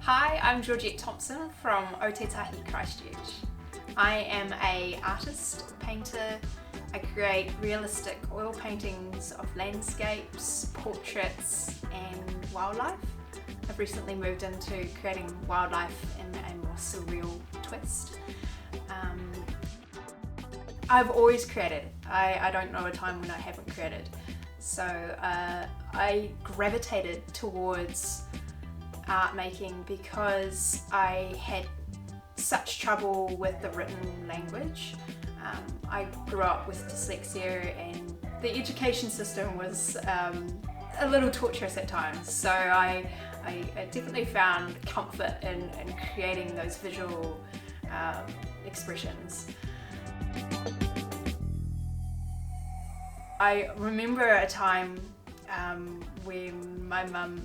Hi, I'm Georgette Thompson from Otetahi, Christchurch. I am an artist, painter. I create realistic oil paintings of landscapes, portraits and wildlife. I've recently moved into creating wildlife in a more surreal twist. I've always created. I don't know a time when I haven't created. So I gravitated towards art making because I had such trouble with the written language. I grew up with dyslexia and the education system was a little torturous at times, so I definitely found comfort in creating those visual expressions. I remember a time when my mum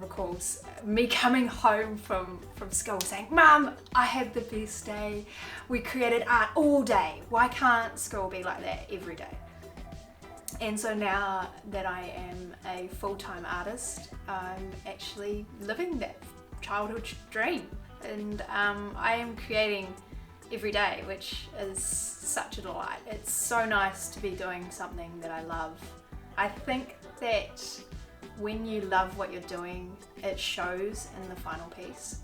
recalls me coming home from school saying, "Mum, I had the best day. We created art all day. Why can't school be like that every day?" And so now that I am a full-time artist, I'm actually living that childhood dream, and I am creating every day, which is such a delight. It's so nice to be doing something that I love. I think that when you love what you're doing, it shows in the final piece.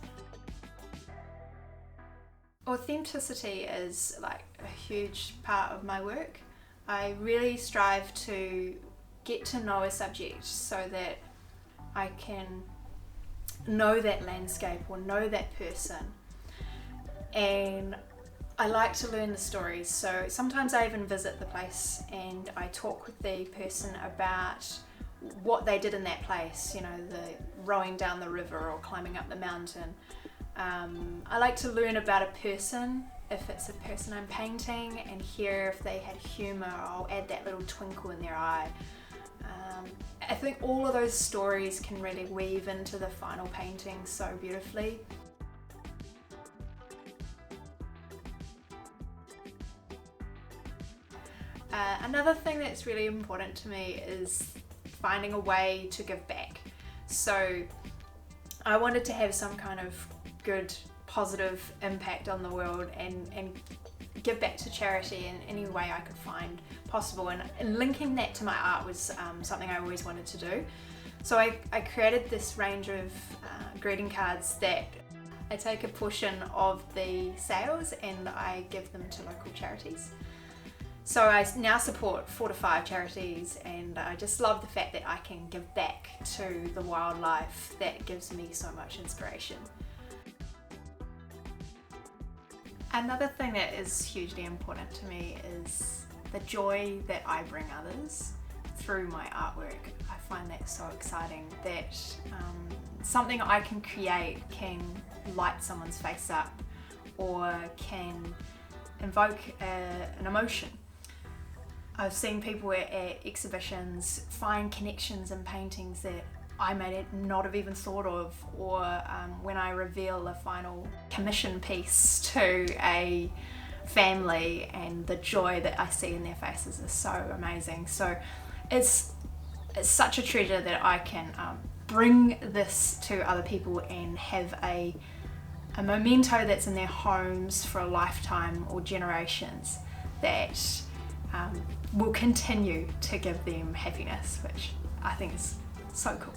Authenticity is like a huge part of my work. I really strive to get to know a subject so that I can know that landscape or know that person. And I like to learn the stories, so sometimes I even visit the place and I talk with the person about what they did in that place, you know, the rowing down the river or climbing up the mountain. I like to learn about a person, if it's a person I'm painting, and hear if they had humour. I'll add that little twinkle in their eye. I think all of those stories can really weave into the final painting so beautifully. Another thing that's really important to me is finding a way to give back. So I wanted to have some kind of good, positive impact on the world and give back to charity in any way I could find possible. And linking that to my art was something I always wanted to do. So I created this range of greeting cards that I take a portion of the sales and I give them to local charities. So I now support 4 to 5 charities, and I just love the fact that I can give back to the wildlife that gives me so much inspiration. Another thing that is hugely important to me is the joy that I bring others through my artwork. I find that so exciting that something I can create can light someone's face up or can invoke an emotion. I've seen people at exhibitions find connections in paintings that I may not have even thought of, or when I reveal a final commission piece to a family, and the joy that I see in their faces is so amazing. So it's such a treasure that I can bring this to other people and have a memento that's in their homes for a lifetime or generations that will continue to give them happiness, which I think is so cool.